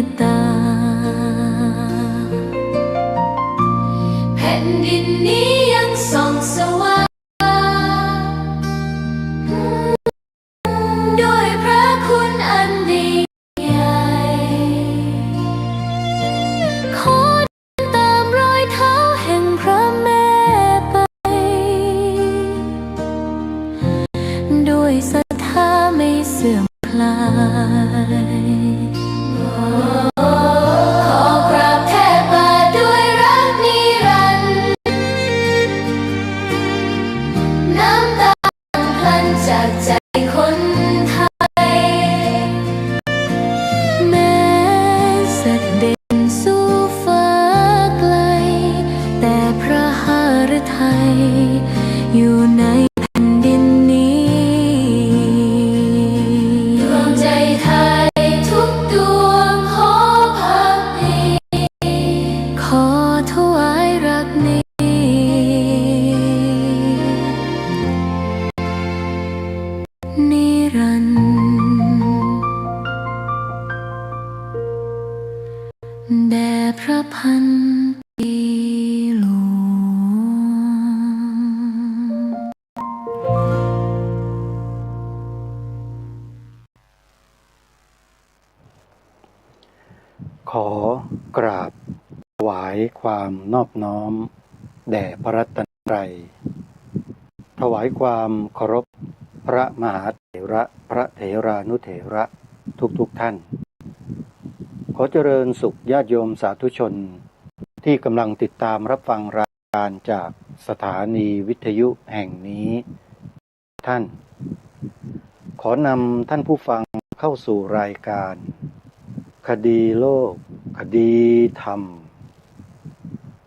ตตาแผ่นดินนี้ยังส่องสว่างด้วยพระคุณอันดีใหญ่ขอตามรอยเท้าแห่งพระแม่ไปด้วยศรัทธาไม่เสื่อมคลายขอกราบแทบบาทด้วยรักนิรันดร์น้ำตาพลันจากใจคนไทยแม้เสด็จสู่ฟ้าไกลแต่พระหฤทัยอยู่ในแผ่นดินนี้ดวงใจไทยทุกดวงขอพักดีขอถวายรักนี้นิรันดร์แด่พระพันปีหลวง ขอกราบถวายความนอบน้อมแด่พระรัตนตรัยถวายความเคารพพระมหาเถระพระเถรานุเถระทุกท่านขอเจริญสุขญาติโยมสาธุชนที่กำลังติดตามรับฟังรายการจากสถานีวิทยุแห่งนี้ท่านขอนำท่านผู้ฟังเข้าสู่รายการคดีโลกคดีธรรม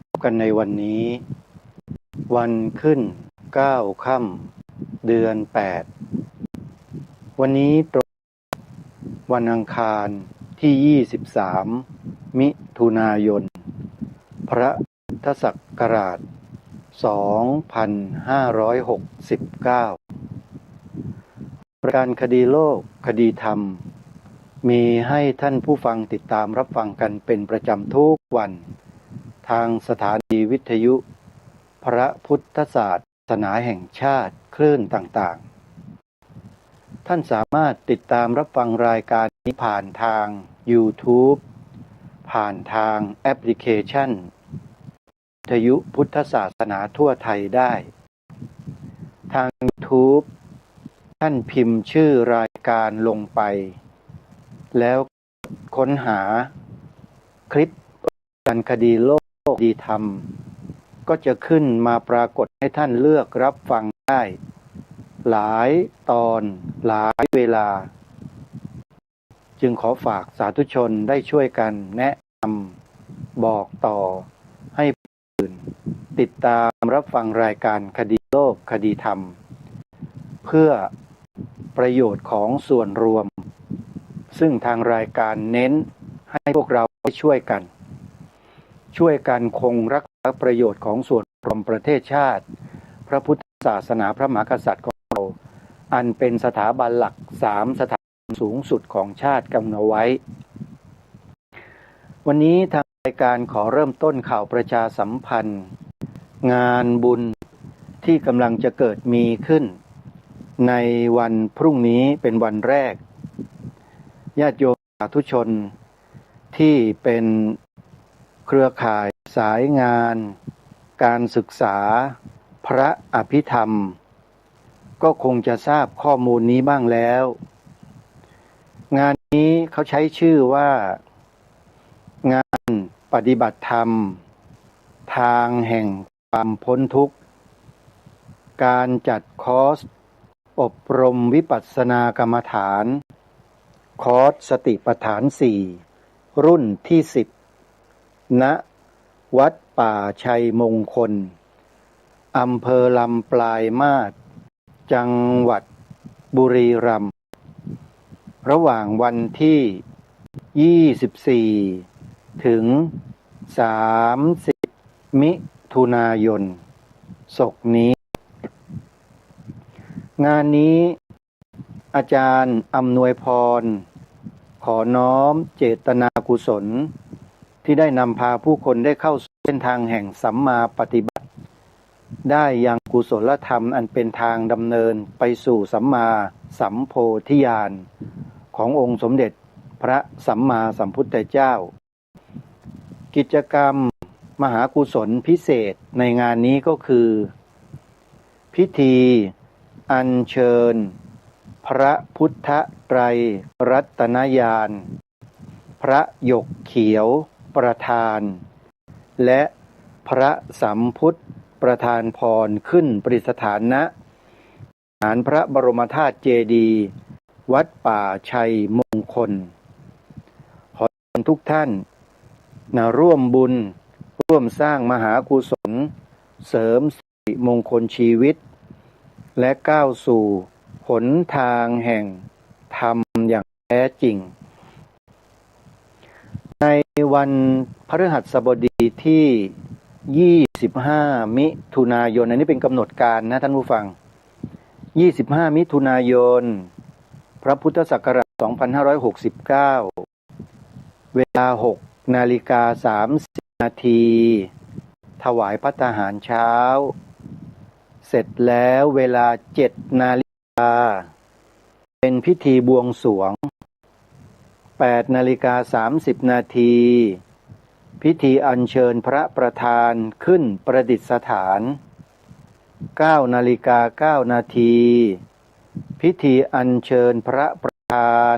พบกันในวันนี้วันขึ้น9 ค่ำเดือน 8วันนี้ตรงวันอังคารที่23มิถุนายนพระพุทธศักราช2569รายการคดีโลกคดีธรรมมีให้ท่านผู้ฟังติดตามรับฟังกันเป็นประจำทุกวันทางสถานีวิทยุพระพุทธศาสนาแห่งชาติคลื่นต่างๆท่านสามารถติดตามรับฟังรายการนี้ผ่านทาง YouTube ผ่านทางแอปพลิเคชันวิทยุพุทธศาสนาทั่วไทยได้ทาง YouTube ท่านพิมพ์ชื่อรายการลงไปแล้วค้นหาคลิปการคดีโลกคดีธรรมก็จะขึ้นมาปรากฏให้ท่านเลือกรับฟังได้หลายตอนหลายเวลาจึงขอฝากสาธุชนได้ช่วยกันแนะนำบอกต่อให้ผู้อื่นติดตามรับฟังรายการคดีโลกคดีธรรมเพื่อประโยชน์ของส่วนรวมซึ่งทางรายการเน้นให้พวกเราช่วยกันคงรักษาประโยชน์ของส่วนรวมประเทศชาติพระพุทธศาสนาพระมหากษัตริย์ของเราอันเป็นสถาบันหลัก3สถาบันสูงสุดของชาติกำหนดไว้วันนี้ทางรายการขอเริ่มต้นข่าวประชาสัมพันธ์งานบุญที่กำลังจะเกิดมีขึ้นในวันพรุ่งนี้เป็นวันแรกญาติโยมสาธุชนที่เป็นเครือข่ายสายงานการศึกษาพระอภิธรรมก็คงจะทราบข้อมูลนี้บ้างแล้วงานนี้เขาใช้ชื่อว่างานปฏิบัติธรรมทางแห่งความพ้นทุกข์การจัดคอร์สอบรมวิปัสสนากรรมฐานคอร์สสติปัฏฐาน4รุ่นที่10ณวัดป่าชัยมงคลอำเภอลำปลายมาศจังหวัดบุรีรัมย์ระหว่างวันที่24ถึง30มิถุนายนศกนี้งานนี้อาจารย์อำนวยพร ขอน้อมเจตนากุศลที่ได้นำพาผู้คนได้เข้าสู่เส้นทางแห่งสัมมาปฏิบัติได้ยังกุศลธรรมอันเป็นทางดำเนินไปสู่สัมมาสัมโพธิญาณขององค์สมเด็จพระสัมมาสัมพุทธเจ้ากิจกรรมมหากุศลพิเศษในงานนี้ก็คือพิธีอัญเชิญพระพุทธไตรรัตนญาณพระหยกเขียวประธานและพระสัมพุทธประธานพรขึ้นประดิษฐานณศาลพระบรมธาตุเจดีย์วัดป่าชัยมงคลขอเชิญทุกท่านร่วมบุญร่วมสร้างมหากุศลเสริมสิริมงคลชีวิตและก้าวสู่หนทางแห่งธรรมอย่างแท้จริงในวันพฤหัสบดีที่25มิถุนายนอันนี้เป็นกำหนดการนะท่านผู้ฟัง25มิถุนายนพระพุทธศักราช2569เวลา6:30 นาทีถวายภัตตาหารเช้าเสร็จแล้วเวลา7 นาฬิกาเป็นพิธีบวงสรวง8:30 นาทีพิธีอัญเชิญพระประธานขึ้นประดิษฐาน9:09 นาทีพิธีอัญเชิญพระประธาน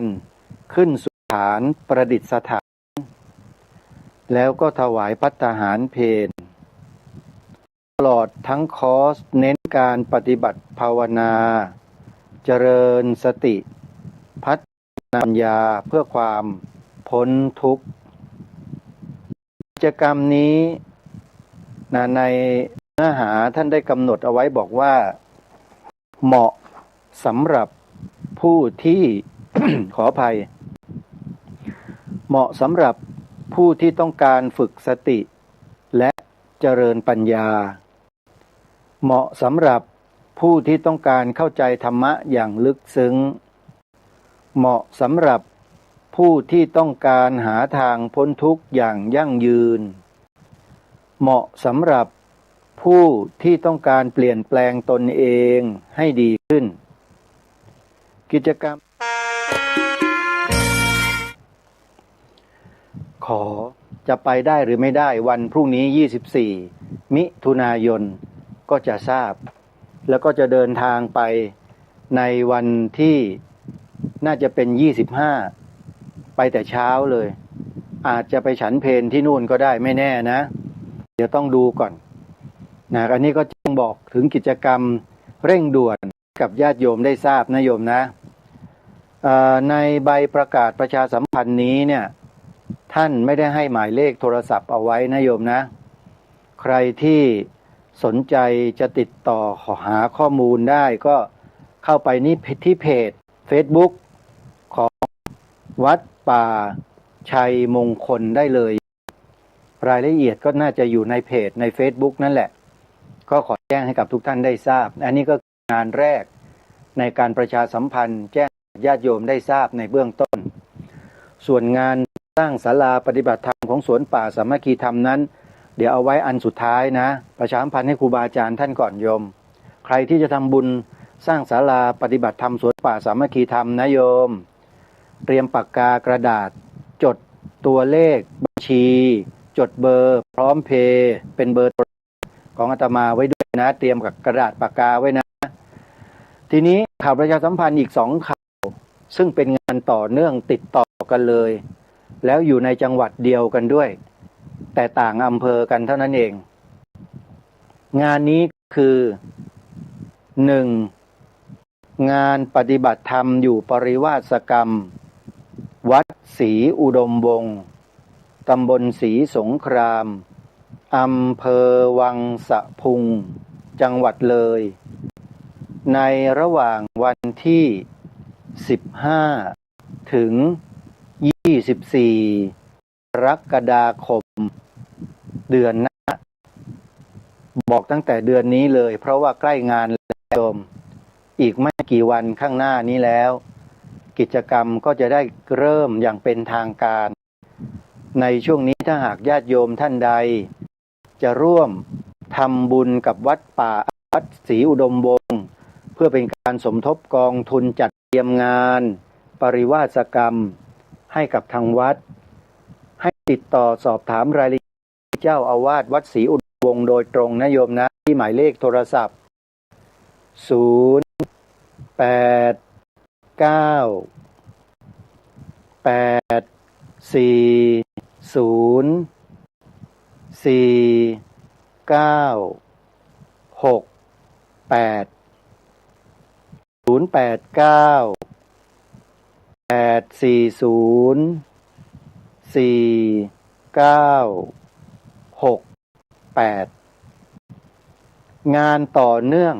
ขึ้นสุฐานประดิษฐานแล้วก็ถวายภัตตาหารเพลตลอดทั้งคอร์สเน้นการปฏิบัติภาวนาเจริญสติพัฒนาปัญญาเพื่อความพ้นทุกข์กิจกรรมนี้ในเนื้อหาท่านได้กำหนดเอาไว้บอกว่าเหมาะสำหรับผู้ที่ ขออภัยเหมาะสำหรับผู้ที่ต้องการฝึกสติและเจริญปัญญาเหมาะสำหรับผู้ที่ต้องการเข้าใจธรรมะอย่างลึกซึ้งเหมาะสำหรับผู้ที่ต้องการหาทางพ้นทุกข์อย่างยั่งยืนเหมาะสำหรับผู้ที่ต้องการเปลี่ยนแปลงตนเองให้ดีขึ้นกิจกรรมขอจะไปได้หรือไม่ได้วันพรุ่งนี้24มิถุนายนก็จะทราบแล้วก็จะเดินทางไปในวันที่น่าจะเป็น25ไปแต่เช้าเลยอาจจะไปฉันเพลที่นู่นก็ได้ไม่แน่นะเดี๋ยวต้องดูก่อนนะอันนี้ก็จึงบอกถึงกิจกรรมเร่งด่วนกับญาติโยมได้ทราบนะโยมนะในใบประกาศประชาสัมพันธ์นี้เนี่ยท่านไม่ได้ให้หมายเลขโทรศัพท์เอาไว้นะโยมนะใครที่สนใจจะติดต่อหาข้อมูลได้ก็เข้าไปนี่ที่เพจ Facebook ของวัดป่าชัยมงคลได้เลยรายละเอียดก็น่าจะอยู่ในเพจใน Facebook นั่นแหละก็ขอแจ้งให้กับทุกท่านได้ทราบอันนี้ก็งานแรกในการประชาสัมพันธ์แจ้งญาติโยมได้ทราบในเบื้องต้นส่วนงานสร้างศาลาปฏิบัติธรรมของสวนป่าสามัคคีธรรมนั้นเดี๋ยวเอาไว้อันสุดท้ายนะประชาสัมพันธ์ให้ครูบาอาจารย์ท่านก่อนโยมใครที่จะทำบุญสร้างศาลาปฏิบัติธรรมสวนป่าสามัคคีธรรมนะโยมเตรียมปากกากระดาษจดตัวเลขบัญชีจดเบอร์พร้อมเพย์เป็นเบอร์ของอาตมาไว้ด้วยนะเตรียมกับกระดาษปากกาไว้นะทีนี้ข่าวประชาสัมพันธ์อีก2ข่าวซึ่งเป็นงานต่อเนื่องติดต่อกันเลยแล้วอยู่ในจังหวัดเดียวกันด้วยแต่ต่างอำเภอกันเท่านั้นเองงานนี้คือ 1. งานปฏิบัติธรรมอยู่ปริวาสกรรมวัดศรีอุดมวงศ์ตำบลศรีสงครามอำเภอวังสะพุงจังหวัดเลยในระหว่างวันที่15ถึง24กรกฎาคมเดือนหน้าบอกตั้งแต่เดือนนี้เลยเพราะว่าใกล้งานแล้วโยมอีกไม่กี่วันข้างหน้านี้แล้ว กิจกรรมก็จะได้เริ่มอย่างเป็นทางการ ในช่วงนี้ถ้าหากญาติโยมท่านใดจะร่วมทำบุญกับวัดป่าวัดศรีอุดมวงศ์เพื่อเป็นการสมทบกองทุนจัดเตรียมงานปริวาสกรรมให้กับทางวัดให้ติดต่อสอบถามรายละเอียดเจ้าอาวาสวัดศรีอุดมวงศ์โดยตรงนะโยมนะที่หมายเลขโทรศัพท์งานต่อเนื่อง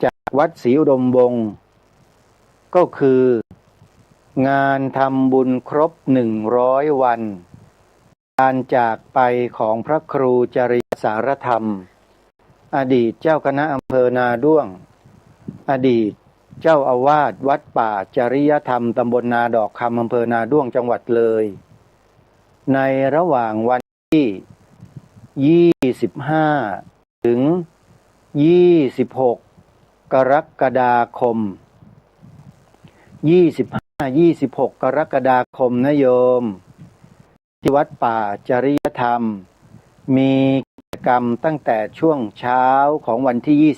จากวัดศรีอุดมวงศ์ก็คืองานทำบุญครบ100 วันการจากไปของพระครูจริยสารธรรมอดีตเจ้าคณะอำเภอนาด้วงอดีตเจ้าอาวาสวัดป่าจริยธรรมตำบลนาดอกคำอำเภอนาด้วงจังหวัดเลยในระหว่างวันที่25ถึง26กรกฎาคม25-26กรกฎาคมนะโยมที่วัดป่าจริยธรรมมีกิจกรรมตั้งแต่ช่วงเช้าของวันที่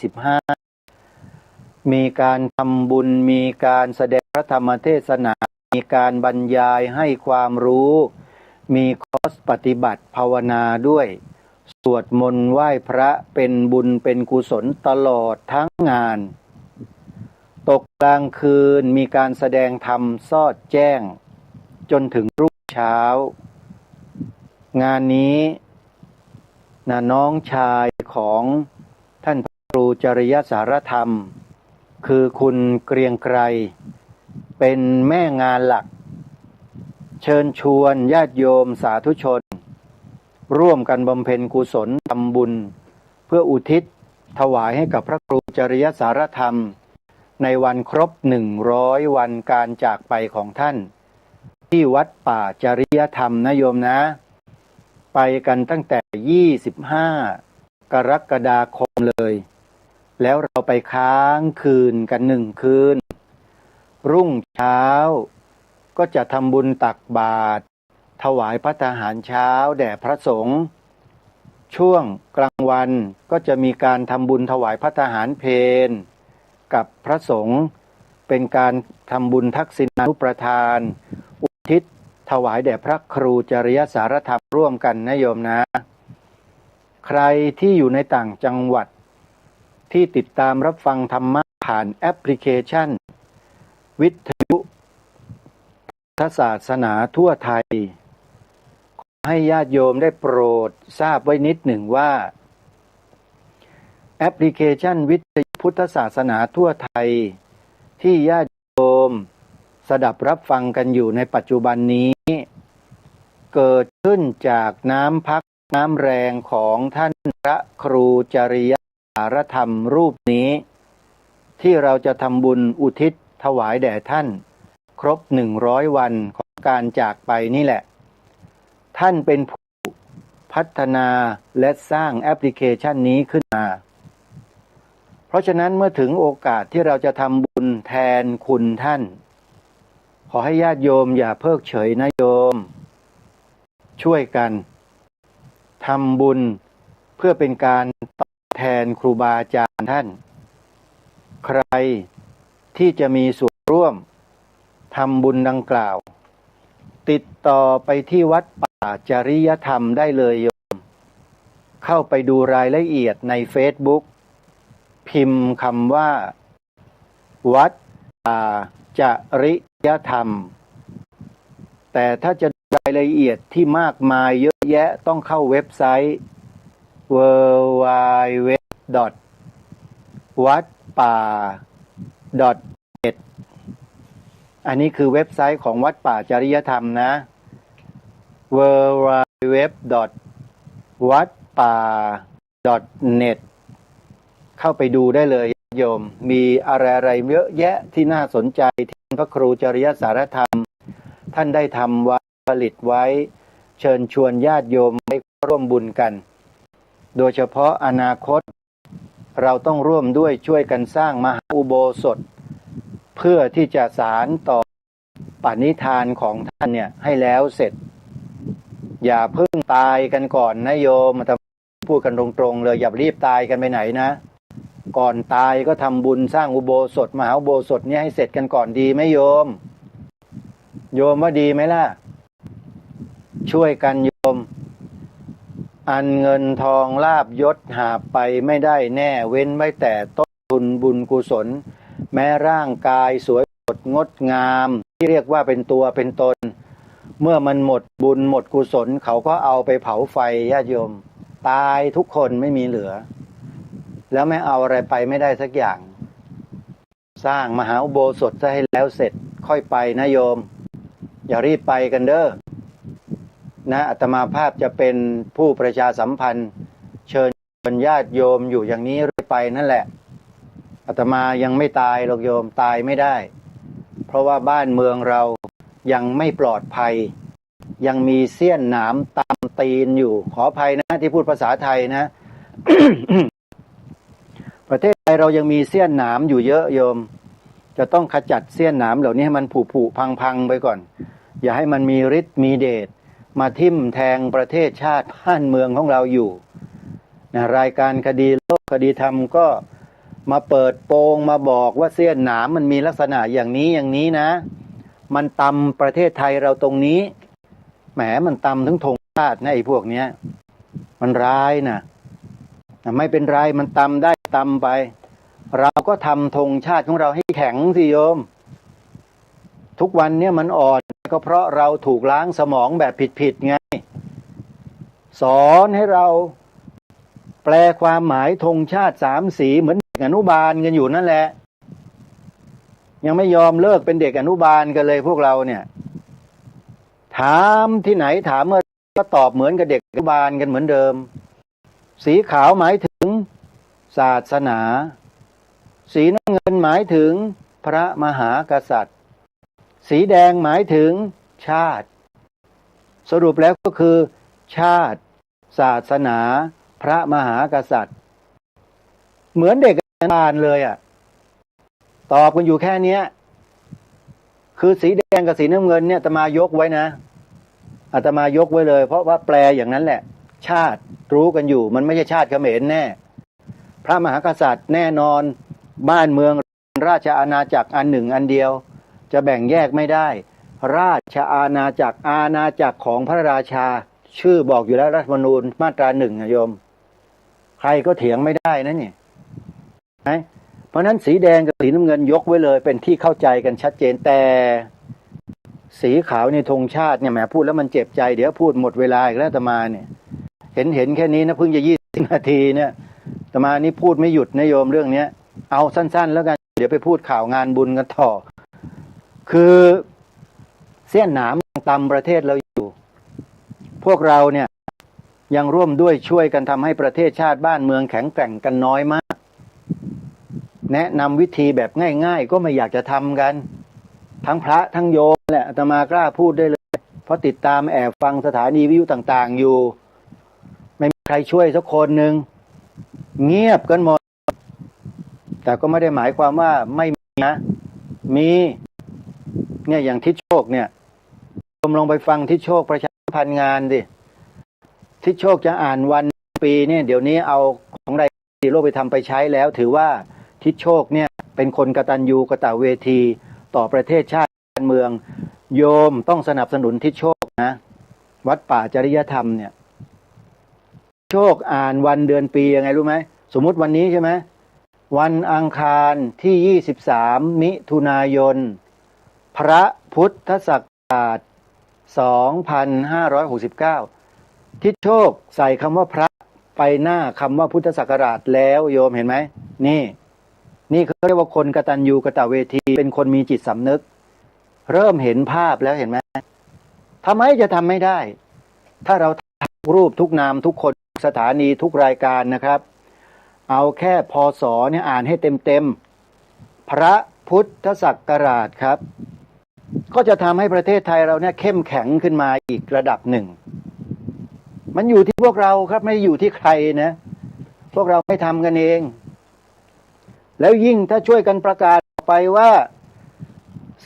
25มีการทำบุญมีการแสดงพระธรรมเทศนามีการบรรยายให้ความรู้มีคอร์สปฏิบัติภาวนาด้วยสวดมนต์ไหว้พระเป็นบุญเป็นกุศลตลอดทั้งงานตกกลางคืนมีการแสดงธรรมสอดแจ้งจนถึงรุ่งเช้างานนี้น้องชายของท่านพระครูจริยสารธรรมคือคุณเกรียงไกรเป็นแม่งานหลักเชิญชวนญาติโยมสาธุชนร่วมกันบำเพ็ญกุศลทำบุญเพื่ออุทิศถวายให้กับพระครูจริยสารธรรมในวันครบ100 วันการจากไปของท่านที่วัดป่าจริยธรรมนะโยมนะไปกันตั้งแต่25กรกฎาคมเลยแล้วเราไปค้างคืนกัน1 คืนรุ่งเช้าก็จะทำบุญตักบาตรถวายภัตตาหารเช้าแด่พระสงฆ์ช่วงกลางวันก็จะมีการทำบุญถวายภัตตาหารเพลกับพระสงฆ์เป็นการทำบุญทักษิณานุประทานอุทิศถวายแด่พระครูจริยสารธรรมร่วมกันนะโยมนะใครที่อยู่ในต่างจังหวัดที่ติดตามรับฟังธรรมะผ่านแอปพลิเคชันวิทยุศาสนาทั่วไทยขอให้ญาติโยมได้โปรดทราบไว้นิดหนึ่งว่าแอปพลิเคชันวิทยุพุทธศาสนาทั่วไทยที่ญาติโยมสดับรับฟังกันอยู่ในปัจจุบันนี้เกิดขึ้นจากน้ำพักน้ำแรงของท่านพระครูจริยสารธรรมรูปนี้ที่เราจะทำบุญอุทิศถวายแด่ท่านครบ100 วันของการจากไปนี่แหละท่านเป็นผู้พัฒนาและสร้างแอปพลิเคชันนี้ขึ้นมาเพราะฉะนั้นเมื่อถึงโอกาสที่เราจะทำบุญแทนคุณท่านขอให้ญาติโยมอย่าเพิกเฉยนะโยมช่วยกันทำบุญเพื่อเป็นการตอบแทนครูบาอาจารย์ท่านใครที่จะมีส่วนร่วมทำบุญดังกล่าวติดต่อไปที่วัดป่าจริยธรรมได้เลยโยมเข้าไปดูรายละเอียดใน Facebook พิมพ์คำว่าวัดป่าจริยธรรมแต่ถ้าจะรายละเอียดที่มากมายเยอะแยะต้องเข้าเว็บไซต์ www.wadpa.net อันนี้คือเว็บไซต์ของวัดป่าจริยธรรมนะ www.wadpa.net เข้าไปดูได้เลย โยมมีอะไรเยอะแยะที่น่าสนใจที่พระครูจริยสารธรรมท่านได้ทำไว้ผลิตไว้เชิญชวนญาติโยมให้ร่วมบุญกันโดยเฉพาะอนาคตเราต้องร่วมด้วยช่วยกันสร้างมหาอุโบสถเพื่อที่จะสานต่อปณิธานของท่านเนี่ยให้แล้วเสร็จอย่าเพิ่งตายกันก่อนนะโยมพูดกันตรงๆเลยอย่ารีบตายกันไปไหนนะก่อนตายก็ทำบุญสร้างอุโบสถมหาอุโบสถเนี่ยให้เสร็จกันก่อนดีไหมโยมว่าดีไหมล่ะช่วยกันโยมอันเงินทองลาภยศหาไปไม่ได้แน่เว้นไว้แต่ต้นทุนบุญกุศลแม้ร่างกายสวยสดงดงามที่เรียกว่าเป็นตัวเป็นตนเมื่อมันหมดบุญหมดกุศลเขาก็เอาไปเผาไฟญาติโยมตายทุกคนไม่มีเหลือแล้วไม่เอาอะไรไปไม่ได้สักอย่างสร้างมหาอุโบสถจะให้แล้วเสร็จค่อยไปนะโยมอย่ารีบไปกันเด้อนะอาตมาภาพจะเป็นผู้ประชาสัมพันธ์เชิญญาติโยมอยู่อย่างนี้เรื่อยไปนั่นแหละอาตมายังไม่ตายหรอกโยมตายไม่ได้เพราะว่าบ้านเมืองเรายังไม่ปลอดภัยยังมีเสี้ยนหนามตามตีนอยู่ขออภัยนะที่พูดภาษาไทยนะ ประเทศไทยเรายังมีเสี้ยนหนามอยู่เยอะโยมจะต้องขจัดเสี้ยนหนามเหล่านี้ให้มันผุพังไปก่อนอย่าให้มันมีฤทธิ์มีเดชมาทิ่มแทงประเทศชาติบ้านเมืองของเราอยู่นะรายการคดีโลกคดีธรรมก็มาเปิดโปงมาบอกว่าเสี้ยนหนามมันมีลักษณะอย่างนี้นะมันตำประเทศไทยเราตรงนี้แหมมันตำถึงธงชาตินะไอ้พวกเนี้ยมันร้ายนะไม่เป็นไรมันตำได้ตำไปเราก็ทำธงชาติของเราให้แข็งสิโยมทุกวันเนี้ยมันอ่อนก็เพราะเราถูกล้างสมองแบบผิดไงสอนให้เราแปลความหมายธงชาติ3 สีเหมือนเด็กอนุบาลกันอยู่นั่นแหละยังไม่ยอมเลิกเป็นเด็กอนุบาลกันเลยพวกเราเนี่ยถามที่ไหนถามเมื่อก็ตอบเหมือนกับเด็กอนุบาลกันเหมือนเดิมสีขาวหมายถึงศาสนาสีน้ำเงินหมายถึงพระมหากษัตริย์สีแดงหมายถึงชาติสรุปแล้วก็คือชาติศาสนาพระมหากษัตริย์เหมือนเด็กอนุบาลเลยอ่ะตอบกันอยู่แค่เนี้ยคือสีแดงกับสีน้ำเงินเนี่ยอาตมายกไว้นะอาตมายกไว้เลยเพราะว่าแปลอย่างนั้นแหละชาติรู้กันอยู่มันไม่ใช่ชาติเขมรแน่พระมหากษัตริย์แน่นอนบ้านเมืองราชอาณาจักรอันหนึ่งอันเดียวจะแบ่งแยกไม่ได้ราชอาณาจักรของพระราชาชื่อบอกอยู่แล้วรัฐธรรมนูญมาตรา1โยมใครก็เถียงไม่ได้นะนี่เพราะนั้นสีแดงกับสีน้ำเงินยกไว้เลยเป็นที่เข้าใจกันชัดเจนแต่สีขาวในธงชาติเนี่ยแหมพูดแล้วมันเจ็บใจเดี๋ยวพูดหมดเวลาอีกแล้วอาตมาเนี่ยเห็นแค่นี้นะเพิ่งจะ20 นาทีเนี่ยอาตมานี่พูดไม่หยุดนะโยมเรื่องนี้เอาสั้นๆแล้วกันเดี๋ยวไปพูดข่าวงานบุญกันต่อคือเสี้ยนหนามตำประเทศเราอยู่พวกเราเนี่ยยังร่วมด้วยช่วยกันทำให้ประเทศชาติบ้านเมืองแข็งแกร่งกันน้อยมากแนะนำวิธีแบบง่ายๆก็ไม่อยากจะทำกันทั้งพระทั้งโยมแหละอาตมากล้าพูดได้เลยเพราะติดตามแอบฟังสถานีวิทยุต่างๆอยู่ไม่มีใครช่วยสักคนหนึ่งเงียบกันหมดแต่ก็ไม่ได้หมายความว่าไม่มีนะมีเนี่ยอย่างทิศโชคเนี่ยผมลองไปฟังทิศโชคประชาสัมพันธ์งานดิทิศโชคจะอ่านวันปีเนี่ยเดี๋ยวนี้เอาของรายการโลกไปทำไปใช้แล้วถือว่าทิศโชคเนี่ยเป็นคนกตัญญูกตเวทีต่อประเทศชาติบ้านเมืองโยมต้องสนับสนุนทิศโชคนะวัดป่าจริยธรรมเนี่ยโชคอ่านวันเดือนปียังไงรู้ไหมสมมุติวันนี้ใช่ไหมวันอังคารที่23 มิถุนายนพระพุทธศักราช2569ทิศโชคใส่คำว่าพระไปหน้าคำว่าพุทธศักราชแล้วโยมเห็นไหมนี่เขาเรียกว่าคนกตัญญูกตเวทีเป็นคนมีจิตสำนึกเริ่มเห็นภาพแล้วเห็นไหมทำไมจะทำไม่ได้ถ้าเราทุกรูปทุกนามทุกคนสถานีทุกรายการนะครับ เอาแค่พศเนี่ยอ่านให้เต็มพระพุทธศักราชครับก็จะทำให้ประเทศไทยเราเนี่ยเข้มแข็งขึ้นมาอีกระดับหนึ่งมันอยู่ที่พวกเราครับไม่อยู่ที่ใครนะพวกเราไม่ทำกันเองแล้วยิ่งถ้าช่วยกันประกาศไปว่า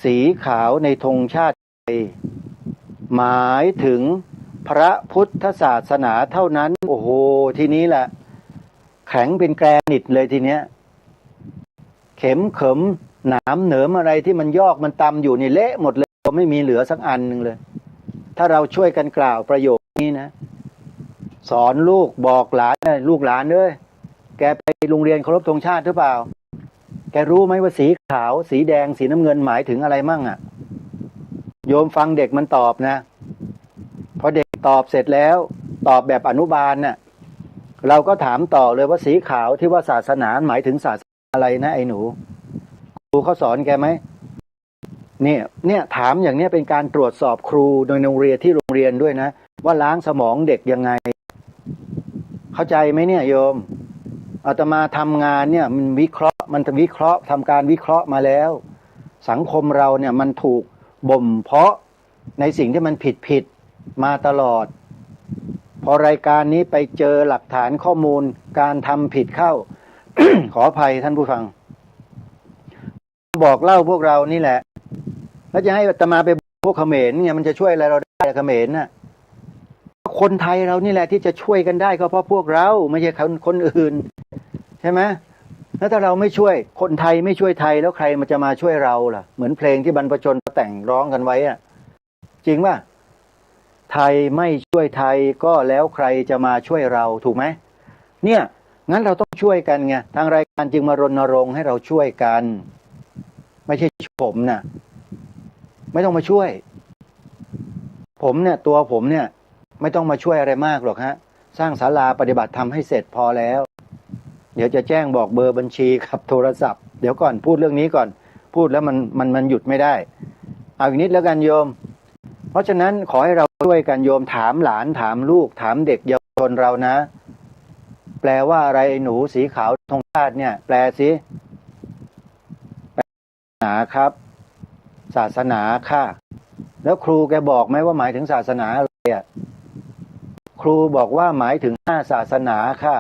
สีขาวในธงชาติไทยหมายถึงพระพุทธศาสนาเท่านั้นโอ้โหทีนี้แหละแข็งเป็นแกรนิตเลยทีเนี้ยเข็มเข็มหนามเหนิมอะไรที่มันยอกมันตำอยู่นี่เละหมดเลยไม่มีเหลือสักอันหนึ่งเลยถ้าเราช่วยกันกล่าวประโยคนี้นะสอนลูกบอกหลานลูกหลานด้วยแกไปโรงเรียนเคารพธงชาติหรือเปล่าแกรู้ไหมว่าสีขาวสีแดงสีน้ำเงินหมายถึงอะไรมั่งอ่ะโยมฟังเด็กมันตอบนะพอเด็กตอบเสร็จแล้วตอบแบบอนุบาลน่ะเราก็ถามต่อเลยว่าสีขาวที่ว่าศาสนาหมายถึงศาสนาอะไรนะไอ้หนูครูเขาสอนแกไหมเนี่ยถามอย่างนี้เป็นการตรวจสอบครูโดยโรงเรียนที่โรงเรียนด้วยนะว่าล้างสมองเด็กยังไงเข้าใจไหมเนี่ยโยมอาตมาทำงานเนี่ยมันวิเคราะห์ทำการวิเคราะห์มาแล้วสังคมเราเนี่ยมันถูกบ่มเพาะในสิ่งที่มันผิดมาตลอดพอรายการนี้ไปเจอหลักฐานข้อมูลการทำผิดเข้า ขออภัยท่านผู้ฟังบอกเล่าพวกเรานี่แหละแล้วจะให้อาตมาไปพวกเขมรเนี่ยมันจะช่วยอะไรเราได้เขมรน่ะคนไทยเรานี่แหละที่จะช่วยกันได้ก็เพราะพวกเราไม่ใช่คนอื่นใช่ไหมแล้วถ้าเราไม่ช่วยคนไทยไม่ช่วยไทยแล้วใครมันจะมาช่วยเราล่ะเหมือนเพลงที่บรรพชนแต่งร้องกันไว้อะจริงป่ะไทยไม่ช่วยไทยก็แล้วใครจะมาช่วยเราถูกไหมเนี่ยงั้นเราต้องช่วยกันไงทางรายการจึงมารณรงค์ให้เราช่วยกันไม่ใช่ผมน่ะไม่ต้องมาช่วยผมเนี่ยตัวผมเนี่ยไม่ต้องมาช่วยอะไรมากหรอกฮะสร้างศาลาปฏิบัติธรรมให้เสร็จพอแล้วเดี๋ยวจะแจ้งบอกเบอร์บัญชีครับโทรศัพท์เดี๋ยวก่อนพูดเรื่องนี้ก่อนพูดแล้วมันหยุดไม่ได้เอาอีกนิดแล้วกันโยมเพราะฉะนั้นขอให้เราช่วยกันโยมถามหลานถามลูกถามเด็กเยาวชนเรานะแปลว่าอะไรหนูสีขาวธงชาติเนี่ยแปลสิศาสนาครับศาสนาค่ะแล้วครูแกบอกไหมว่าหมายถึงศาสนาอะไรอ่ะครูบอกว่าหมายถึง5ศาสนาค่ะ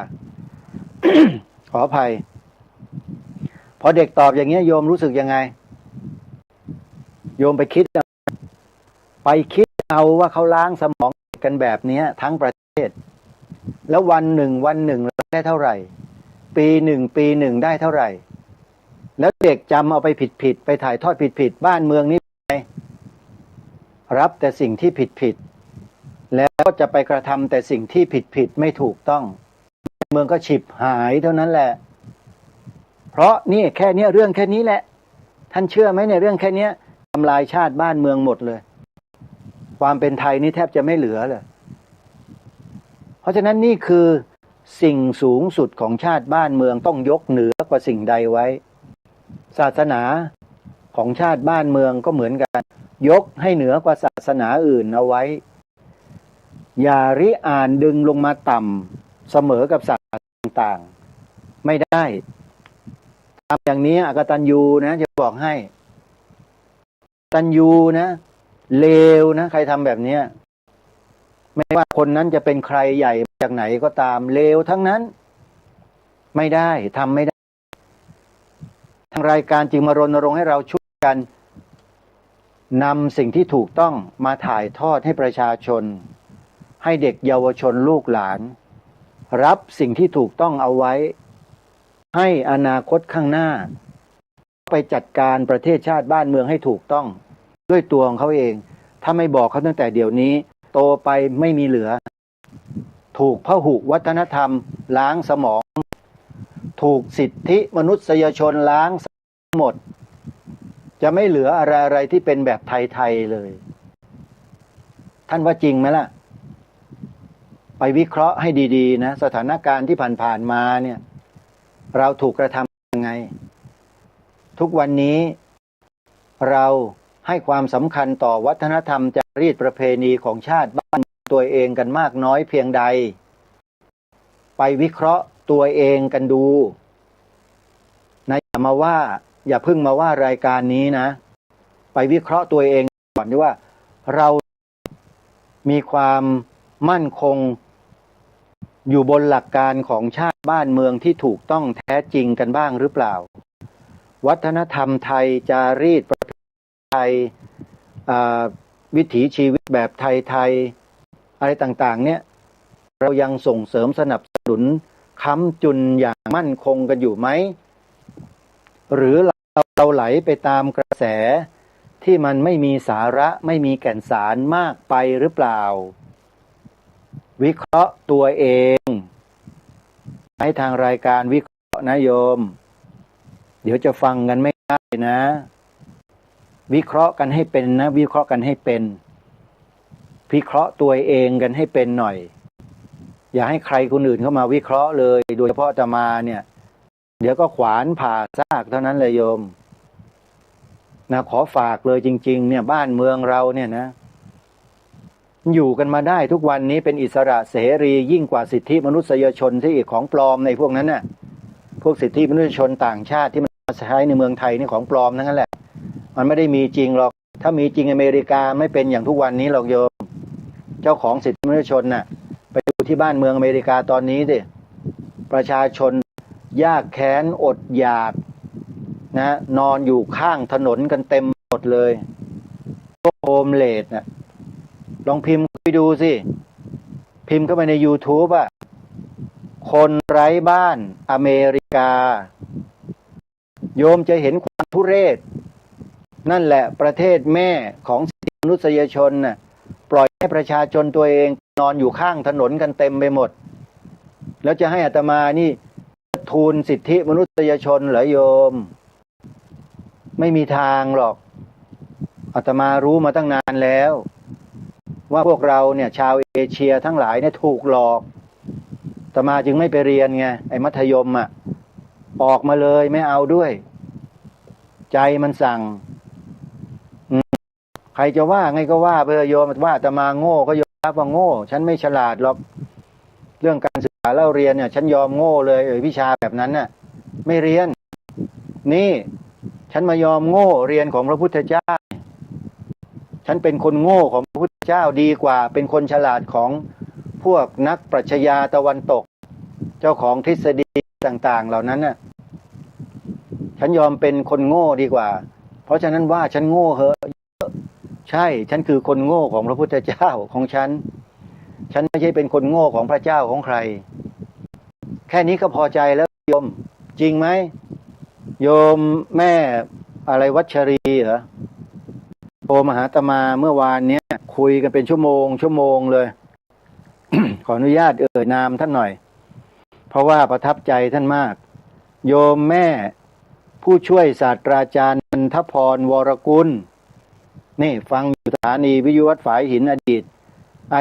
ขออภัยพอเด็กตอบอย่างเงี้ยโยมรู้สึกยังไงโยมไปคิดเอาว่าเขาล้างสมองกันแบบนี้ทั้งประเทศแล้ววันหนึ่งได้เท่าไหร่ปีหนึ่งได้เท่าไหร่แล้วเด็กจำเอาไปผิดไปถ่ายทอดผิดบ้านเมืองนี้รับแต่สิ่งที่ผิดแล้วก็จะไปกระทำแต่สิ่งที่ผิดไม่ถูกต้องเมืองก็ฉิบหายเท่านั้นแหละเพราะนี่แค่นี้เรื่องแค่นี้แหละท่านเชื่อไหมเนี่ยเรื่องแค่นี้ทำลายชาติบ้านเมืองหมดเลยความเป็นไทยนี่แทบจะไม่เหลือเลยเพราะฉะนั้นนี่คือสิ่งสูงสุดของชาติบ้านเมืองต้องยกเหนือกว่าสิ่งใดไว้ศาสนาของชาติบ้านเมืองก็เหมือนกันยกให้เหนือกว่าศาสนาอื่นเอาไว้อย่าริอ่านดึงลงมาต่ำเสมอกับศาสนาต่างๆไม่ได้ทำอย่างนี้อกตัญญูนะจะบอกให้ตัญญูนะเลวนะใครทำแบบนี้ไม่ว่าคนนั้นจะเป็นใครใหญ่จากไหนก็ตามเลวทั้งนั้นไม่ได้ทำไม่ได้ทางรายการจึงมารณรงค์ให้เราช่วยกันนำสิ่งที่ถูกต้องมาถ่ายทอดให้ประชาชนให้เด็กเยาวชนลูกหลานรับสิ่งที่ถูกต้องเอาไว้ให้อนาคตข้างหน้าไปจัดการประเทศชาติบ้านเมืองให้ถูกต้องด้วยตัวของเขาเองถ้าไม่บอกเขาตั้งแต่เดี๋ยวนี้โตไปไม่มีเหลือถูกพหุวัฒนธรรมล้างสมองถูกสิทธิมนุษยชนล้างหมดจะไม่เหลืออะไรที่เป็นแบบไทยๆเลยท่านว่าจริงไหมล่ะไปวิเคราะห์ให้ดีๆนะสถานการณ์ที่ผ่านๆมาเนี่ยเราถูกกระทำยังไงทุกวันนี้เราให้ความสำคัญต่อวัฒนธรรมจารีตประเพณีของชาติบ้านตัวเองกันมากน้อยเพียงใดไปวิเคราะห์ ตัวเองกันดูนะอย่าเพิ่งมาว่ารายการนี้นะไปวิเคราะห์ตัวเองก่อนดีว่าเรามีความมั่นคงอยู่บนหลักการของชาติบ้านเมืองที่ถูกต้องแท้จริงกันบ้างหรือเปล่าวัฒนธรรมไทยจารีตประเพณีไทยวิถีชีวิตแบบไทยๆอะไรต่างๆเนี่ยเรายังส่งเสริมสนับสนุนค้ำจุนอย่างมั่นคงกันอยู่ไหมหรือเราไหลไปตามกระแสที่มันไม่มีสาระไม่มีแก่นสารมากไปหรือเปล่าวิเคราะห์ตัวเองให้ทางรายการวิเคราะห์นะโยมเดี๋ยวจะฟังกันไม่ได้นะวิเคราะห์กันให้เป็นนะวิเคราะห์กันให้เป็นวิเคราะห์ตัวเองกันให้เป็นหน่อยอย่าให้ใครคนอื่นเข้ามาวิเคราะห์เลยโดยเฉพาะอาตมาเนี่ยเดี๋ยวก็ขวานผ่าซากเท่านั้นเลยโยมนะขอฝากเลยจริงๆเนี่ยบ้านเมืองเราเนี่ยนะอยู่กันมาได้ทุกวันนี้เป็นอิสระเสรียิ่งกว่าสิทธิมนุษยชนที่อีกของปลอมในพวกนั้นน่ะพวกสิทธิมนุษยชนต่างชาติที่มันมาใช้ในเมืองไทยนี่ของปลอมทั้งนั้นแหละมันไม่ได้มีจริงหรอกถ้ามีจริงอเมริกาไม่เป็นอย่างทุกวันนี้หรอกโยมเจ้าของสิทธิมนุษยชนน่ะไปดูที่บ้านเมืองอเมริกาตอนนี้สิประชาชนยากแค้นอดอยากนะนอนอยู่ข้างถนนกันเต็มหมดเลยพวกโฮมเลสน่ะลองพิมพ์ไปดูสิพิมพ์เข้าไปใน YouTube อ่ะคนไร้บ้านอเมริกาโยมจะเห็นความทุเรศนั่นแหละประเทศแม่ของสิทธิมนุษยชนน่ะปล่อยให้ประชาชนตัวเองนอนอยู่ข้างถนนกันเต็มไปหมดแล้วจะให้อาตมานี่ทูลสิทธิมนุษยชนเหรอโยมไม่มีทางหรอกอาตมารู้มาตั้งนานแล้วว่าพวกเราเนี่ยชาวเอเชียทั้งหลายเนี่ยถูกหลอกอาตมาจึงไม่ไปเรียนไงไอ้มัธยมอ่ะออกมาเลยไม่เอาด้วยใจมันสั่งใครจะว่าไงก็ว่าไปโยมว่าอาตมาโง่ก็ยอมรับว่าโง่ฉันไม่ฉลาดหรอกเรื่องการศึกษาเล่าเรียนเนี่ยฉันยอมโง่เลยวิชาแบบนั้นน่ะไม่เรียนนี่ฉันมายอมโง่เรียนของพระพุทธเจ้าฉันเป็นคนโง่ของพระพุทธเจ้าดีกว่าเป็นคนฉลาดของพวกนักปรัชญาตะวันตกเจ้าของทฤษฎีต่างๆเหล่านั้นน่ะฉันยอมเป็นคนโง่ดีกว่าเพราะฉะนั้นว่าฉันโง่เหอะใช่ฉันคือคนโง่ของพระพุทธเจ้าของฉันไม่ใช่เป็นคนโง่ของพระเจ้าของใครแค่นี้ก็พอใจแล้วโยมจริงไหมโยมแม่อะไรวัชรีเหรอโทรมาหาอาตมาเมื่อวานเนี้ยคุยกันเป็นชั่วโมงเลย ขออนุญาตนามท่านหน่อยเพราะว่าประทับใจท่านมากโยมแม่ผู้ช่วยศาสตราจารย์นันทพรวรกุลนี่ฟังอยู่สถานีวิทยุวัดฝายหินอ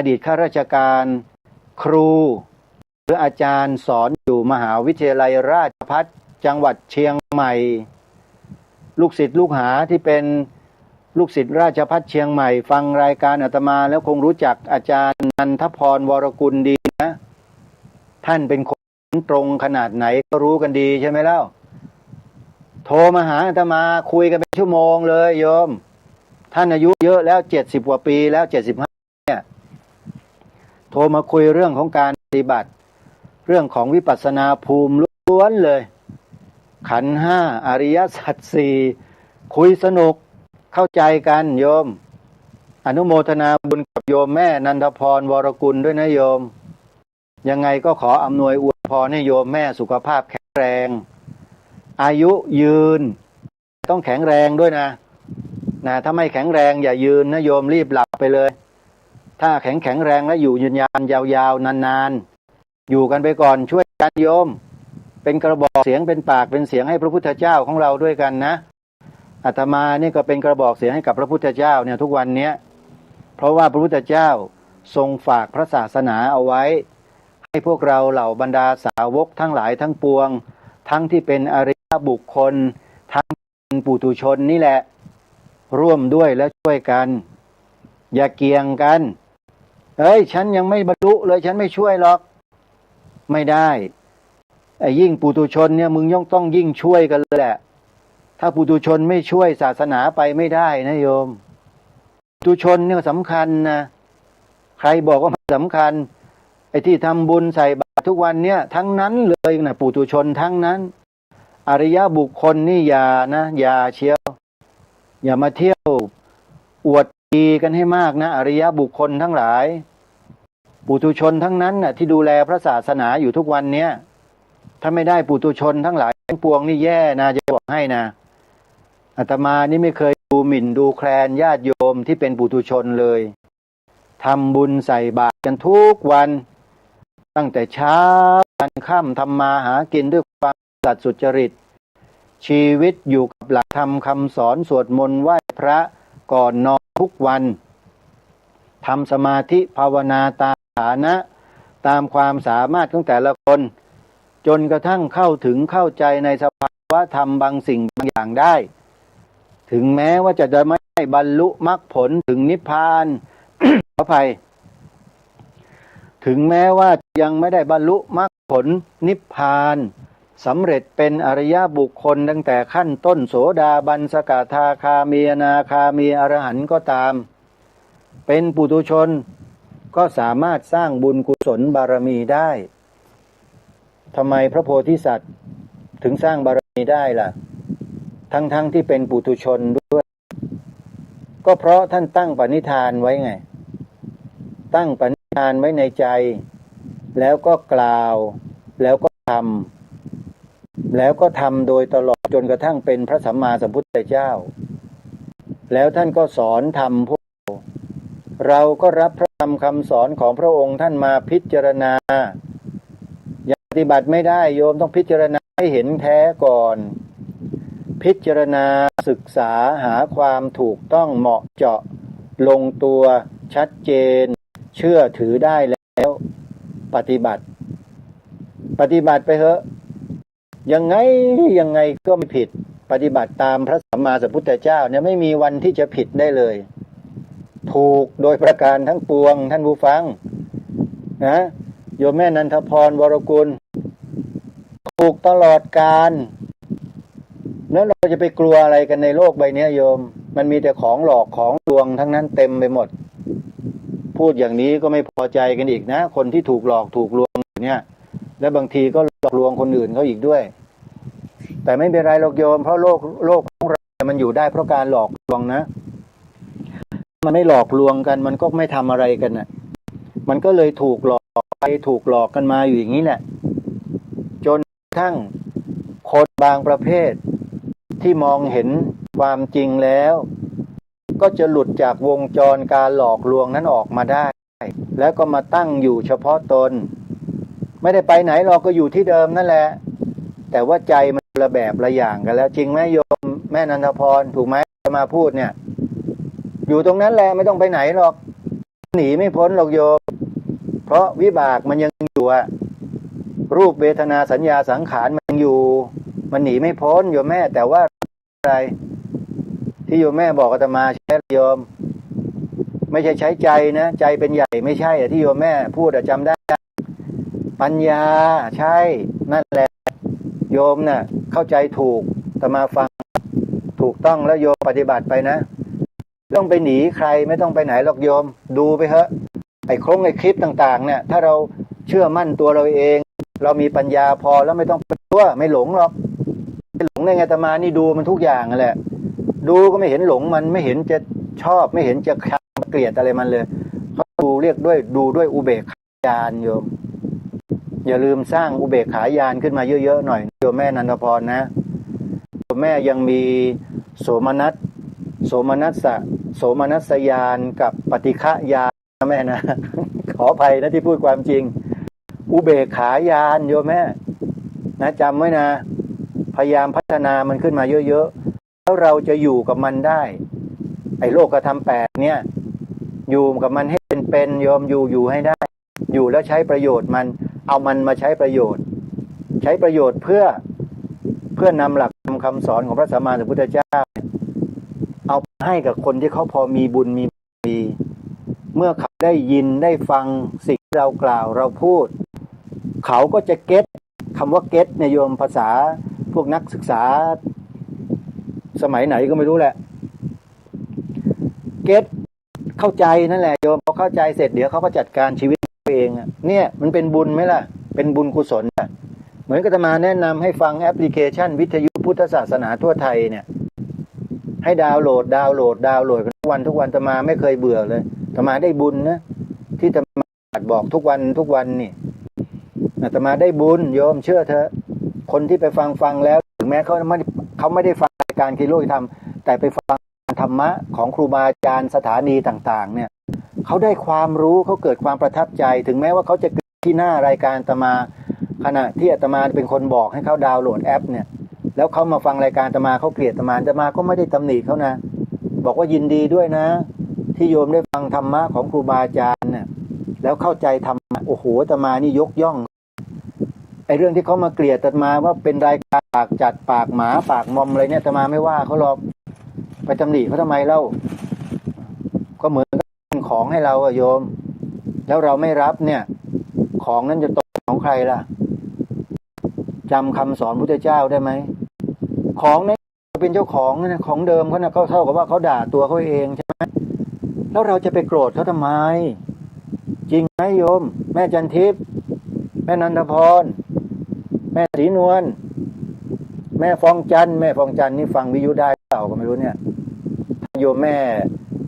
ดีตข้าราชการครูหรืออาจารย์สอนอยู่มหาวิทยาลัยราชภัฏจังหวัดเชียงใหม่ลูกศิษย์ลูกหาที่เป็นลูกศิษย์ราชภัฏเชียงใหม่ฟังรายการอาตมาแล้วคงรู้จักอาจารย์นันทพรวรกุลดีนะท่านเป็นคนตรงขนาดไหนก็รู้กันดีใช่ไหมเล่าโทรมาหาอาตมาคุยกันเป็นชั่วโมงเลยโยมท่านอายุเยอะแล้ว70 กว่าปีแล้ว75เนี่ยโทรมาคุยเรื่องของการปฏิบัติเรื่องของวิปัสสนาภูมิล้วนเลยขันธ์ห้าอริยสัจสี่คุยสนุกเข้าใจกันโยมอนุโมทนาบุญกับโยมแม่นันทพรวรกุลด้วยนะโยมยังไงก็ขออำนวยอวยพรให้โยมแม่สุขภาพแข็งแรงอายุยืนต้องแข็งแรงด้วยนะถ้าไม่แข็งแรงอย่ายืนนะโยมรีบหลับไปเลยถ้าแข็งแรงและอยู่ยืนยานยาวๆนานๆอยู่กันไปก่อนช่วยกันโยมเป็นกระบอกเสียงเป็นปากเป็นเสียงให้พระพุทธเจ้าของเราด้วยกันนะอาตมานี่ก็เป็นกระบอกเสียงให้กับพระพุทธเจ้าเนี่ยทุกวันนี้เพราะว่าพระพุทธเจ้าทรงฝากพระศาสนาเอาไว้ให้พวกเราเหล่าบรรดาสาวกทั้งหลายทั้งปวงทั้งที่เป็นอริยบุคคลทั้งเป็นปุถุชนนี่แหละร่วมด้วยและช่วยกันอย่าเกี่ยงกันฉันยังไม่บรรลุเลยฉันไม่ช่วยหรอกไม่ได้ ไอ้ยิ่งปุถุชนเนี่ยมึงต้องยิ่งช่วยกันเลยแหละถ้าปุถุชนไม่ช่วยศาสนาไปไม่ได้นะโยมปุถุชนเนี่ยสำคัญนะใครบอกว่าสำคัญไอ้ที่ทำบุญใส่บาตรทุกวันเนี่ยทั้งนั้นเลยนะปุถุชนทั้งนั้นอริยบุคคลนี่อย่านะอย่าเชียวอย่ามาเที่ยวอวดดีกันให้มากนะอริยบุคคลทั้งหลายปุถุชนทั้งนั้นน่ะที่ดูแลพระศาสนาอยู่ทุกวันเนี้ยถ้าไม่ได้ปุถุชนทั้งหลายทั้งปวงนี่แย่นะจะบอกให้นะอาตมานี่ไม่เคยดูหมิ่นดูแคลนญาติโยมที่เป็นปุถุชนเลยทำบุญใส่บาตรกันทุกวันตั้งแต่เช้ายันค่ำทำมาหากินด้วยความสัตย์สุจริตชีวิตอยู่กับหลักธรรมคำสอนสวดมนต์ไหว้พระก่อนนอนทุกวันทำสมาธิภาวนาตามฐานะตามความสามารถของแต่ละคนจนกระทั่งเข้าถึงเข้าใจในสภาวะธรรมบางสิ่งบางอย่างได้ถึงแม้ว่าจะไม่ได้บรรลุมรรคผลถึงนิพพาน ขออภัยถึงแม้ว่ายังไม่ได้บรรลุมรรคผลนิพพานสำเร็จเป็นอริยบุคคลตั้งแต่ขั้นต้นโสดาบันสกทาคามีอนาคามีอรหันต์ก็ตามเป็นปุถุชนก็สามารถสร้างบุญกุศลบารมีได้ทำไมพระโพธิสัตว์ถึงสร้างบารมีได้ล่ะทั้งที่เป็นปุถุชนด้วยก็เพราะท่านตั้งปณิธานไว้ไงตั้งปณิธานไว้ในใจแล้วก็กล่าวแล้วก็ทำโดยตลอดจนกระทั่งเป็นพระสัมมาสัมพุทธเจ้าแล้วท่านก็สอนธรรมพวกเราก็รับพระธรรมคำสอนของพระองค์ท่านมาพิจารณาอย่าปฏิบัติไม่ได้โยมต้องพิจารณาให้เห็นแท้ก่อนพิจารณาศึกษาหาความถูกต้องเหมาะเจาะลงตัวชัดเจนเชื่อถือได้แล้วปฏิบัติไปเถอะยังไงก็ไม่ผิดปฏิบัติตามพระสัมมาสัมพุทธเจ้าเนี่ยไม่มีวันที่จะผิดได้เลยถูกโดยประการทั้งปวงท่านผู้ฟังนะโยมแม่นันทพรวรกุลถูกตลอดกาลแล้วเราจะไปกลัวอะไรกันในโลกใบนี้โยมมันมีแต่ของหลอกของลวงทั้งนั้นเต็มไปหมดพูดอย่างนี้ก็ไม่พอใจกันอีกนะคนที่ถูกหลอกถูกลวงเนี่ยและบางทีก็หลอกลวงคนอื่นเขาอีกด้วยแต่ไม่เป็นไรหรอกโยมเพราะโลกของเรามันอยู่ได้เพราะการหลอกลวงนะมันไม่หลอกลวงกันมันก็ไม่ทำอะไรกันน่ะมันก็เลยถูกหลอกไปถูกหลอกกันมาอยู่อย่างนี้แหละจนกระทั่งคนบางประเภทที่มองเห็นความจริงแล้วก็จะหลุดจากวงจรการหลอกลวงนั้นออกมาได้แล้วก็มาตั้งอยู่เฉพาะตนไม่ได้ไปไหนหรอกก็อยู่ที่เดิมนั่นแหละแต่ว่าใจมันละแบบละอย่างกันแล้วจริงไหมโยมแม่นันทพรถูกไหมมาพูดเนี่ยอยู่ตรงนั้นแหละไม่ต้องไปไหนหรอกหนีไม่พ้นหรอกโยมเพราะวิบากมันยังอยู่อะรูปเวทนาสัญญาสังขารมันอยู่มันหนีไม่พ้นโยมแม่แต่ว่าอะไรที่โยมแม่บอกอาตมาใช่โยมไม่ใช่ใช้ใจนะใจเป็นใหญ่ไม่ใช่ที่โยมแม่พูดจำได้ปัญญาใช่นั่นแหละโยมน่ะเข้าใจถูกอาตมาฟังถูกต้องแล้วโยมปฏิบัติไปนะต้องไปหนีใครไม่ต้องไปไหนหรอกโยมดูไปเถอะไอ้คลิปต่างๆเนี่ยถ้าเราเชื่อมั่นตัวเราเองเรามีปัญญาพอแล้วไม่ต้องไปตัวไม่หลงหรอกไม่หลงในไงอาตมานี่ดูมันทุกอย่างนั่นแหละดูก็ไม่เห็นหลงมันไม่เห็นจะชอบไม่เห็นจะเกลียดอะไรมันเลยเขาดูด้วยอุเบกขาญาณโยมอย่าลืมสร้างอุเบกขาญาณขึ้นมาเยอะๆหน่อยโยมแม่นันทพรนะโยมแม่ยังมีโสมนัสญาณกับปฏิฆะญาณนะแม่นะขออภัยนะที่พูดความจริงอุเบกขาญาณโยมแม่นะจำไว้นะพยายามพัฒนามันขึ้นมาเยอะๆแล้วเราจะอยู่กับมันได้ไอ้โลกธรรมแปดเนี่ยอยู่กับมันให้เป็นโยมอยู่ให้ได้อยู่แล้วใช้ประโยชน์มันเอามันมาใช้ประโยชน์เพื่อนำหลักคำสอนของพระสัมมาสัมพุทธเจ้าเอาให้กับคนที่เขาพอมีบุญมีเมื่อเขาได้ยินได้ฟังสิ่งเรากล่าวเราพูดเขาก็จะเก็ต คำว่าเก็ตเนี่ยโยมภาษาพวกนักศึกษาสมัยไหนก็ไม่รู้แหละเก็ตเข้าใจนั่นแหละโยมพอเข้าใจเสร็จเดี๋ยวเขาก็จัดการชีวิตเองเนี่ยมันเป็นบุญไหมล่ะเป็นบุญกุศลอ่ะเหมือนกับอาตมาแนะนำให้ฟังแอปพลิเคชันวิทยุพุทธศาสนาทั่วไทยเนี่ยให้ดาวน์โหลดทุกวันอาตมาไม่เคยเบื่อเลยอาตมาได้บุญนะที่อาตมาบอกทุกวันนี่อาตมาได้บุญโยมเชื่อเถอะคนที่ไปฟังแล้วถึงแม้เขาไม่ได้ฟังรายการคีโลธรรมแต่ไปฟังธรรมะของครูบาอาจารย์สถานีต่างๆเนี่ยเขาได้ความรู้เขาเกิดความประทับใจถึงแม้ว่าเขาจะเกิดที่หน้ารายการอาตมาขณะที่อาตมาเป็นคนบอกให้เขาดาวน์โหลดแอปเนี่ยแล้วเขามาฟังรายการอาตมาเขาเกลียดอาตมาก็ไม่ได้ตำหนิเขานะบอกว่ายินดีด้วยนะที่โยมได้ฟังธรรมะของครูบาอาจารย์เนี่ยแล้วเข้าใจธรรมะโอ้โหอาตมานี่ยกย่องไอ้เรื่องที่เขามาเกลียดอาตมาว่าเป็นรายการปากจัดปากหมาปากมอมอะไรเนี่ยอาตมาไม่ว่าเขาหรอกไปตำหนิเขาทำไมเล่าก็เหมือนกับของให้เราอะโยมแล้วเราไม่รับเนี่ยของนั้นจะตกของใครล่ะจำคำสอนพุทธเจ้าได้ไหมของนั้นเป็นเจ้าของนะของเดิมเขาเนี่ยเขาเท่ากับว่าเขาด่าตัวเขาเองใช่ไหมแล้วเราจะไปโกรธเขาทำไมจริงไหมโยมแม่จันทิพย์แม่นันทพรแม่ศรีนวลแม่ฟองจันนี่ฟังวิทยุได้เปล่าก็ไม่รู้เนี่ยโยมแม่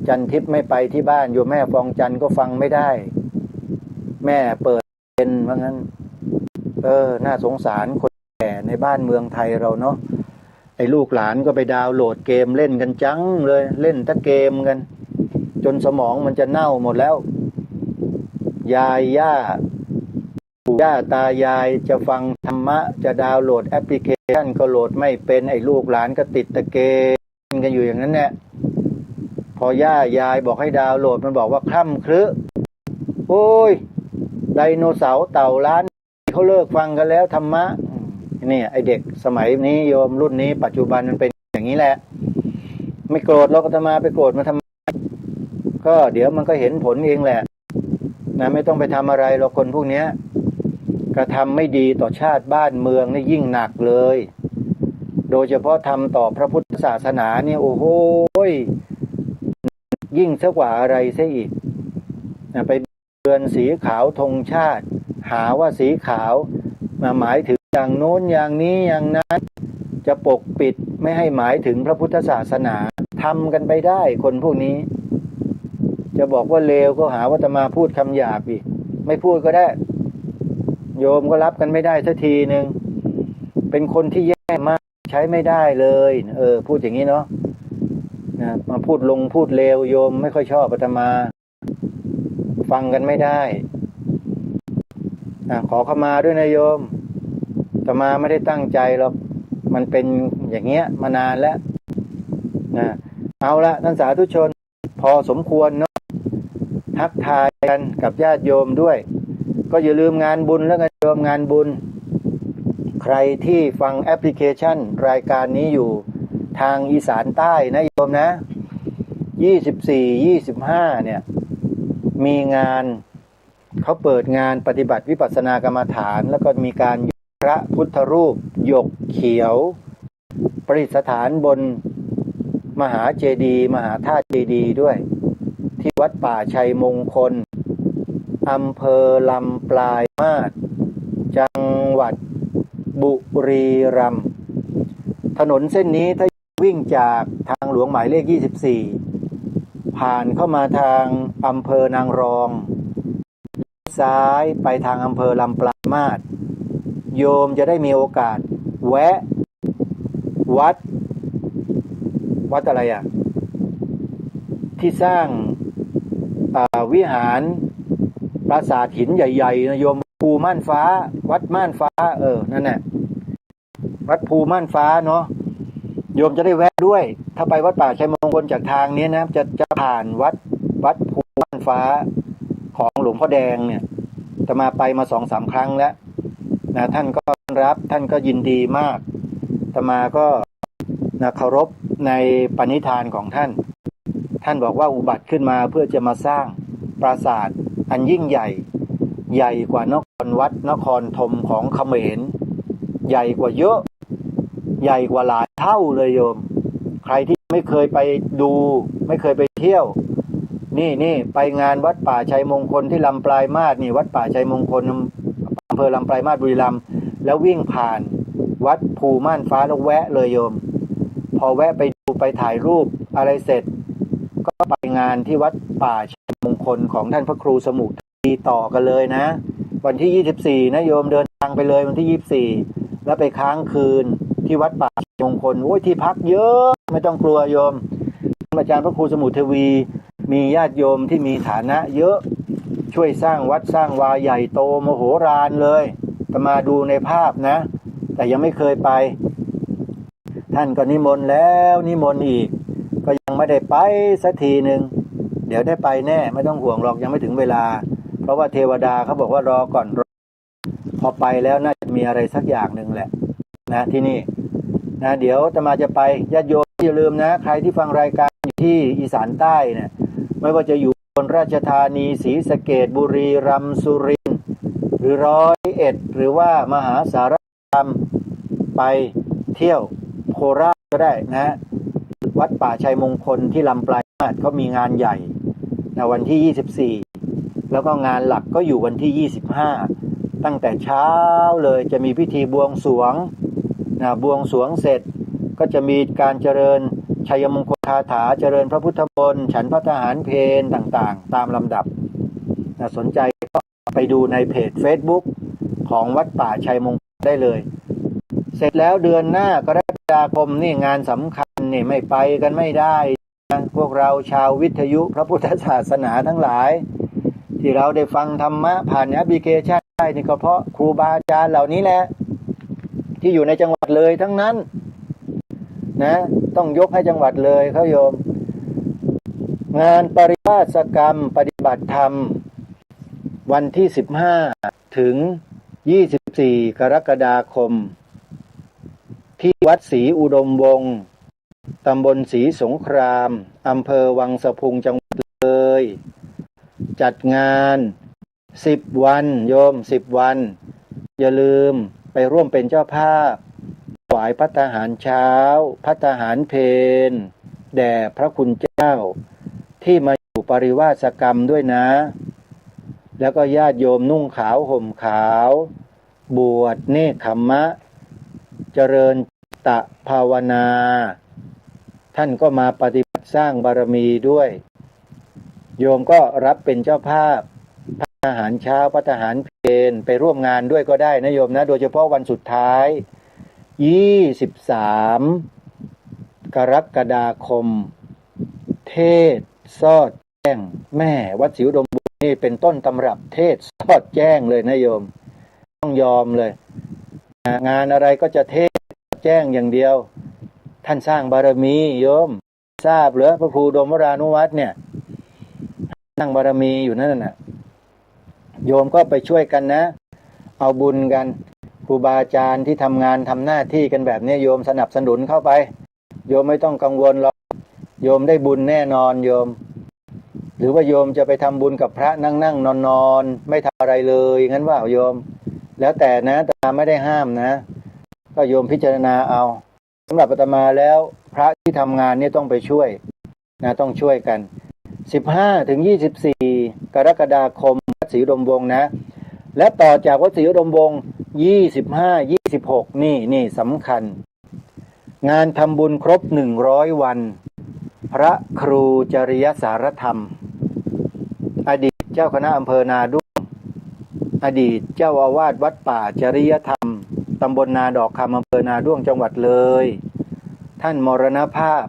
จันทิพย์ไม่ไปที่บ้านโยมแม่ฟองจันก็ฟังไม่ได้แม่เปิดเป็นว่างั้นน่าสงสารคนแก่ในบ้านเมืองไทยเราเนาะไอ้ลูกหลานก็ไปดาวน์โหลดเกมเล่นกันจังเลยเล่นแต่เกมกันจนสมองมันจะเน่าหมดแล้วยายย่าปู่ย่าตายายจะฟังธรรมะจะดาวน์โหลดแอปพลิเคชันก็โหลดไม่เป็นไอ้ลูกหลานก็ติดแต่เกมกันอยู่อย่างนั้นแหละพอย่ายายบอกให้ดาวน์โหลดมันบอกว่าคล่ำครึโอ้ยไดโนเสาร์เต่าล้านเขาเลิกฟังกันแล้วธรรมะนี่ไอเด็กสมัยนี้โยมรุ่นนี้ปัจจุบันมันเป็นอย่างนี้แหละไม่โกรธเราก็จะมาไปโกรธมาทำไมก็เดี๋ยวมันก็เห็นผลเองแหละนะไม่ต้องไปทำอะไรเราคนพวกนี้กระทำไม่ดีต่อชาติบ้านเมืองนี่ยิ่งหนักเลยโดยเฉพาะทำต่อพระพุทธศาสนาเนี่ยโอ้โหยิ่งซะกว่าอะไรซะอีกนะไปเบือนสีขาวธงชาติหาว่าสีขาวมาหมายถึงอย่างโน้นอย่างนี้อย่างนั้นจะปกปิดไม่ให้หมายถึงพระพุทธศาสนาทำกันไปได้คนพวกนี้จะบอกว่าเลวก็หาว่าจะมาพูดคำหยาบอีกไม่พูดก็ได้โยมก็รับกันไม่ได้สักทีนึงเป็นคนที่แย่มากใช้ไม่ได้เลยพูดอย่างนี้เนาะนะมาพูดเลวโยมไม่ค่อยชอบอาตมาฟังกันไม่ได้ขอเข้ามาด้วยนะโยมอาตมาไม่ได้ตั้งใจหรอกมันเป็นอย่างเงี้ยมานานแล้วนะเอาละท่านสาธุชนพอสมควรเนาะทักทายกันกับญาติโยมด้วยก็อย่าลืมงานบุญแล้วกันโยมงานบุญใครที่ฟังแอปพลิเคชันรายการนี้อยู่ทางอีสานใต้นะโยมนะ24-25เนี่ยมีงานเขาเปิดงานปฏิบัติวิปัสสนากรรมฐานแล้วก็มีการยกพระพุทธรูปหยกเขียวประดิษฐานบนมหาเจดีย์มหาธาตุเจดีย์ด้วยที่วัดป่าชัยมงคลอำเภอลำปลายมาศจังหวัดบุรีรัมย์ถนนเส้นนี้ถ้าวิ่งจากทางหลวงหมายเลข24ผ่านเข้ามาทางอำเภอนางรองซ้ายไปทางอำเภอลำปลายมาศโยมจะได้มีโอกาสแวะวัดอะไรที่สร้างวิหารปราสาทหินใหญ่ๆนะโยมภูม่านฟ้าวัดม่านฟ้านั่นแหละวัดภูม่านฟ้าเนาะโยมจะได้แวะด้วยถ้าไปวัดป่าชัยมงคลจากทางนี้นะจะผ่านวัดภูม่านฟ้าของหลวงพ่อแดงเนี่ยจะมาไปมา 2-3 ครั้งแล้วนะท่านก็รับท่านก็ยินดีมากอาตมาก็นะเคารพในปณิธานของท่านบอกว่าอุบัติขึ้นมาเพื่อจะมาสร้างปราสาทอันยิ่งใหญ่กว่านครวัดนครธมของเขมร ใหญ่กว่าเยอะใหญ่กว่าหลายเท่าเลยโยมใครที่ไม่เคยไปดูไม่เคยไปเที่ยวนี่ไปงานวัดป่าชัยมงคลที่ลำปลายมาศนี่วัดป่าชัยมงคลอำเภอลำปลายมาศบุรีรัมย์แล้ววิ่งผ่านวัดภูม่านฟ้าแล้วแวะเลยโยมพอแวะไปดูไปถ่ายรูปอะไรเสร็จก็ไปงานที่วัดป่าชัยมงคลของท่านพระครูสมุทรต่อกันเลยนะวันที่24นะโยมเดินทางไปเลยวันที่24แล้วไปค้างคืนที่วัดป่าชัยมงคลโอ้ยที่พักเยอะไม่ต้องกลัวโยมอาจารย์พระครูสมุทรเทวีมีญาติโยมที่มีฐานะเยอะช่วยสร้างวัดสร้างวาใหญ่โตมโหฬารเลยแต่มาดูในภาพนะแต่ยังไม่เคยไปท่านก็นิมนต์แล้วนิมนต์อีกก็ยังไม่ได้ไปสักทีหนึ่งเดี๋ยวได้ไปแน่ไม่ต้องห่วงหรอกยังไม่ถึงเวลาเพราะว่าเทวดาเขาบอกว่ารอก่อนพอไปแล้วน่าจะมีอะไรสักอย่างหนึ่งแหละนะที่นี่นะเดี๋ยวอาตมาจะไปญาติโยมอย่าลืมนะใครที่ฟังรายการอยู่ที่อีสานใต้เนี่ยไม่ว่าจะอยู่บนราชธานีศรีสะเกษบุรีรัมย์สุรินทร์หรือ101หรือว่ามหาสารคามไปเที่ยวโคราชก็ได้นะวัดป่าชัยมงคลที่ลำปลายมาศเขามีงานใหญ่นะวันที่24แล้วก็งานหลักก็อยู่วันที่25ตั้งแต่เช้าเลยจะมีพิธีบวงสรวงนะบวงสรวงเสร็จก็จะมีการเจริญชัยมงคลคาถาเจริญพระพุทธมนต์ฉันพระทหารเพลต่างๆตามลำดับนะสนใจก็ไปดูในเพจ Facebook ของวัดป่าชัยมงคลได้เลยเสร็จแล้วเดือนหน้ากรกฎาคมนี่งานสำคัญนี่ไม่ไปกันไม่ได้นะพวกเราชาววิทยุพระพุทธศาสนาทั้งหลายที่เราได้ฟังธรรมะผ่านแอปพลิเคชันได้นี่ก็เพราะครูบาอาจารย์เหล่านี้แหละที่อยู่ในจังหวัดเลยทั้งนั้นนะต้องยกให้จังหวัดเลยเขาโยมงานปริวาสกรรมปฏิบัติธรรมวันที่15ถึง24กรกฎาคมที่วัดศรีอุดมวงศ์ตำบลศรีสงครามอำเภอวังสะพุงจังหวัดเลยจัดงาน10วันโยม10วันอย่าลืมไปร่วมเป็นเจ้าภาพถวายภัตตาหารเช้าภัตตาหารเพลแด่พระคุณเจ้าที่มาอยู่ปริวาสกรรมด้วยนะแล้วก็ญาติโยมนุ่งขาวห่มขาวบวชเนกขัมมะเจริญตะภาวนาท่านก็มาปฏิบัติสร้างบารมีด้วยโยมก็รับเป็นเจ้าภาพภัตตาหารเช้าภัตตาหารเพลไปร่วมงานด้วยก็ได้นะโยมนะโดยเฉพาะวันสุดท้าย23กรกฎาคมเทศสอดแจ้งแม่วัดศรีอุดมบุญนี่เป็นต้นตำรับเทศสอดแจ้งเลยนะโยมต้องยอมเลยงานอะไรก็จะเทศแจ้งอย่างเดียวท่านสร้างบารมีโยมทราบเหรอพระครูดมวรานุวัฒน์เนี่ยสร้างบารมีอยู่นั่นน่ะโยมก็ไปช่วยกันนะเอาบุญกันครูบาอาจารย์ที่ทำงานทำหน้าที่กันแบบนี้โยมสนับสนุนเข้าไปโยมไม่ต้องกังวลหรอกโยมได้บุญแน่นอนโยมหรือว่าโยมจะไปทำบุญกับพระนั่งนอนไม่ทำอะไรเลยงั้นว่าโยมแล้วแต่นะแต่ไม่ได้ห้ามนะก็โยมพิจารณาเอาสำหรับอาตมาแล้วพระที่ทำงานนี่ต้องไปช่วยนะต้องช่วยกัน15ถึง24กรกฎาคมวัดศรีอุดมวงศ์นะและต่อจากวัดศรีอุดมวงศ์25 26นี่สำคัญงานทำบุญครบ100วันพระครูจริยสารธรรมอดีตเจ้าคณะอำเภอนาด้วงอดีตเจ้าอาวาสวัดป่าจริยธรรมตำบลนาดอกคำอำเภอนาด้วงจังหวัดเลยท่านมรณภาพ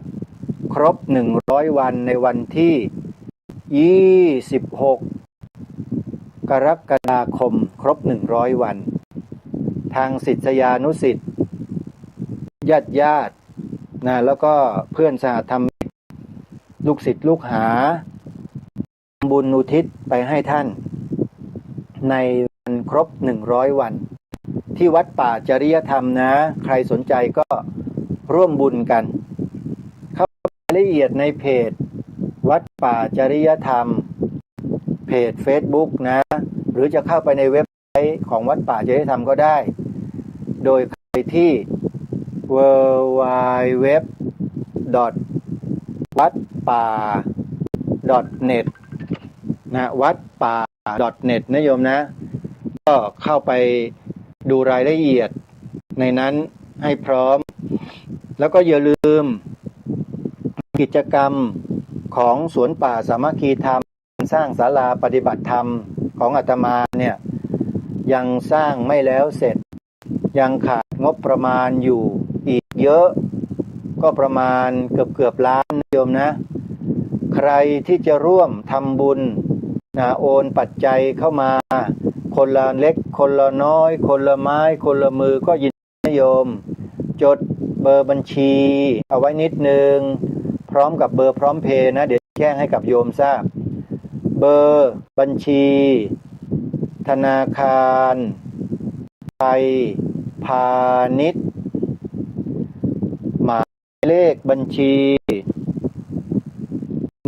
ครบ100วันในวันที่26กรกฎาคมครบ100วันทางศิษยานุศิษย์ญาตินะแล้วก็เพื่อนสหธรรมิกลูกศิษย์ลูกหาบุญอุทิศไปให้ท่านในวันครบ100วันที่วัดป่าจริยธรรมนะใครสนใจก็ร่วมบุญกันเข้ารายละเอียดในเพจวัดป่าจริยธรรมเพจ Facebook นะหรือจะเข้าไปในเว็บไซต์ของวัดป่าจริยธรรมก็ได้โดยใคร ที่ www. วัดป่า .net นะวัดป่า .net นะโยมนะก็เข้าไปดูรายละเอียดในนั้นให้พร้อมแล้วก็อย่าลืมกิจกรรมของสวนป่าสามัคคีธรรมสร้างศาลาปฏิบัติธรรมของอาตมาเนี่ยยังสร้างไม่แล้วเสร็จยังขาดงบประมาณอยู่อีกเยอะก็ประมาณเกือบล้านโยมนะใครที่จะร่วมทำบุญโอนปัจจัยเข้ามาคนละเล็กคนละน้อยคนละไม้คนละมือก็ยินดีโยมจดเบอร์บัญชีเอาไว้นิดนึงพร้อมกับเบอร์พร้อมเพย์นะเดี๋ยวแจ้งให้กับโยมทราบเบอร์บัญชีธนาคารไทยพาณิชย์หมายเลขบัญชี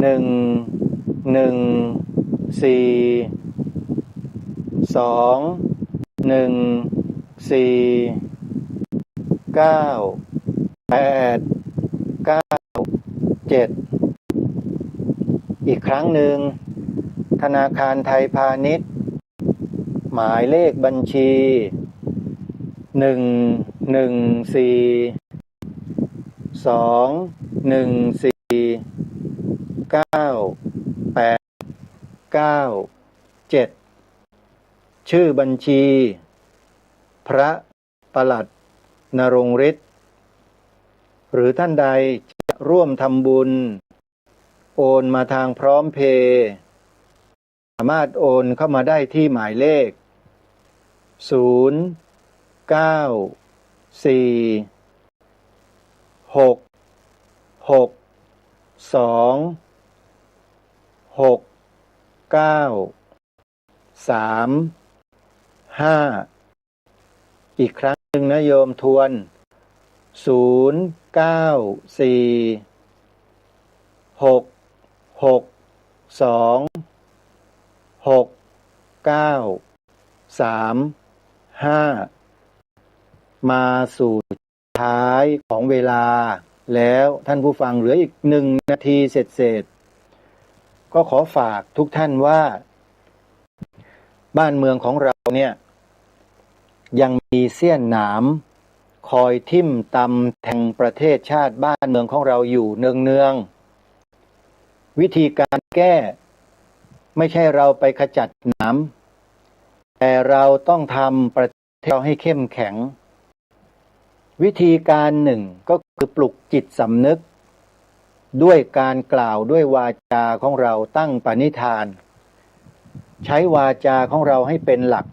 114214987อีกครั้งหนึ่งธนาคารไทยพาณิชย์หมายเลขบัญชี114214987ชื่อบัญชีพระปลัดนรงค์ฤทธิ์หรือท่านใดจะร่วมทำบุญโอนมาทางพร้อมเพย์สามารถโอนเข้ามาได้ที่หมายเลขอีกครั้งหนึ่งนะโยมทวนมาสู่ท้ายของเวลาแล้วท่านผู้ฟังเหลืออีก1 นาทีเศษก็ขอฝากทุกท่านว่าบ้านเมืองของเราเนี่ยยังมีเสี้ยนหนามคอยทิ่มตำแทงประเทศชาติบ้านเมืองของเราอยู่เนืองวิธีการแก้ไม่ใช่เราไปขจัดหนามแต่เราต้องทำประเทศเราให้เข้มแข็งวิธีการหนึ่งก็คือปลุกจิตสำนึกด้วยการกล่าวด้วยวาจาของเราตั้งปณิธานใช้วาจาของเราให้เป็นหลัก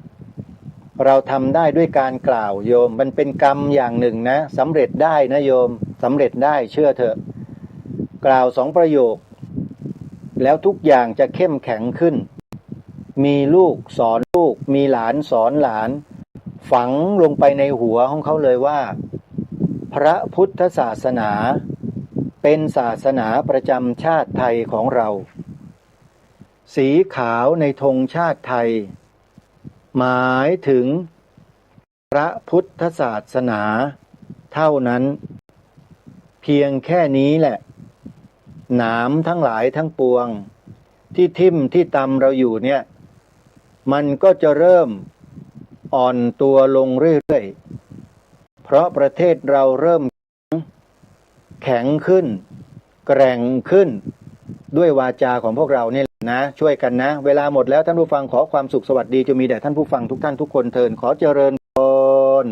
เราทำได้ด้วยการกล่าวโยมมันเป็นกรรมอย่างหนึ่งนะสำเร็จได้นะโยมสำเร็จได้เชื่อเถอะกล่าว2 ประโยคแล้วทุกอย่างจะเข้มแข็งขึ้นมีลูกสอนลูกมีหลานสอนหลานฝังลงไปในหัวของเขาเลยว่าพระพุทธศาสนาเป็นศาสนาประจำชาติไทยของเราสีขาวในธงชาติไทยหมายถึงพระพุทธศาสนาเท่านั้นเพียงแค่นี้แหละหนามทั้งหลายทั้งปวงที่ทิ่มที่ตำเราอยู่เนี่ยมันก็จะเริ่มอ่อนตัวลงเรื่อยๆเพราะประเทศเราเริ่มแข็งขึ้นแกร่งขึ้นด้วยวาจาของพวกเราเนี่ยนะช่วยกันนะเวลาหมดแล้วท่านผู้ฟังขอความสุขสวัสดีจะมีแด่ท่านผู้ฟังทุกท่านทุกคนเทินขอเจริญพร